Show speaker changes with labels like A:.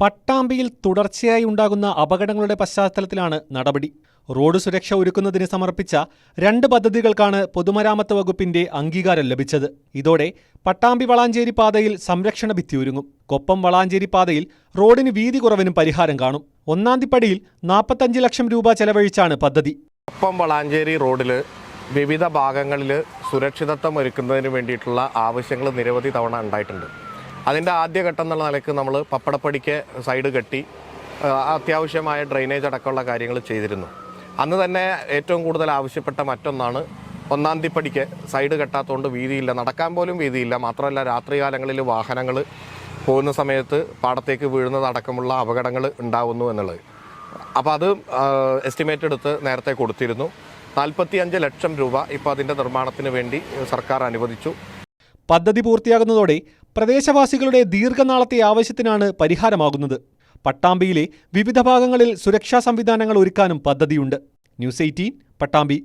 A: പട്ടാമ്പിയിൽ തുടർച്ചയായി ഉണ്ടാകുന്ന അപകടങ്ങളുടെ പശ്ചാത്തലത്തിലാണ് നടപടി. റോഡ് സുരക്ഷ ഒരുക്കുന്നതിന് സമർപ്പിച്ച 2 പദ്ധതികൾക്കാണ് പൊതുമരാമത്ത് വകുപ്പിന്റെ അംഗീകാരം ലഭിച്ചത്. ഇതോടെ പട്ടാമ്പി വളാഞ്ചേരി പാതയിൽ സംരക്ഷണ ഭിത്തി ഒരുങ്ങും. കൊപ്പം വളാഞ്ചേരി പാതയിൽ റോഡിന് വീതി കുറവിനും പരിഹാരം കാണും. ഒന്നാംതിപ്പടിയിൽ 45 ലക്ഷം രൂപ ചെലവഴിച്ചാണ് പദ്ധതി.
B: കൊപ്പം വളാഞ്ചേരി റോഡിൽ വിവിധ ഭാഗങ്ങളിൽ സുരക്ഷിതത്വം ഒരുക്കുന്നതിന് വേണ്ടിയിട്ടുള്ള ആവശ്യങ്ങൾ നിരവധി തവണ ഉണ്ടായിട്ടുണ്ട്. അതിൻ്റെ ആദ്യഘട്ടം എന്നുള്ള നിലയ്ക്ക് നമ്മൾ പപ്പടപ്പടിക്ക് സൈഡ് കെട്ടി അത്യാവശ്യമായ ഡ്രെയിനേജ് അടക്കമുള്ള കാര്യങ്ങൾ ചെയ്തിരുന്നു. അന്ന് തന്നെ ഏറ്റവും കൂടുതൽ ആവശ്യപ്പെട്ട മറ്റൊന്നാണ് ഒന്നാംതിപ്പടിക്ക് സൈഡ് കെട്ടാത്തതുകൊണ്ട് വീതിയില്ല, നടക്കാൻ പോലും വീതിയില്ല. മാത്രമല്ല രാത്രികാലങ്ങളിൽ വാഹനങ്ങൾ പോകുന്ന സമയത്ത് പാടത്തേക്ക് വീഴുന്നതടക്കമുള്ള അപകടങ്ങൾ ഉണ്ടാവുന്നു എന്നുള്ളത്. അപ്പോൾ അത് എസ്റ്റിമേറ്റ് എടുത്ത് നേരത്തെ കൊടുത്തിരുന്നു. 45 ലക്ഷം രൂപ ഇപ്പോൾ അതിൻ്റെ നിർമ്മാണത്തിന് വേണ്ടി സർക്കാർ അനുവദിച്ചു.
A: പദ്ധതി പൂർത്തിയാകുന്നതോടെ പ്രദേശവാസികളുടെ ദീർഘനാളത്തെ ആവശ്യത്തിനാണ് പരിഹാരമാകുന്നത്. പട്ടാമ്പിയിലെ വിവിധ ഭാഗങ്ങളിൽ സുരക്ഷാ സംവിധാനങ്ങൾ ഒരുക്കാനും പദ്ധതിയുണ്ട്. ന്യൂസ് 18 പട്ടാമ്പി.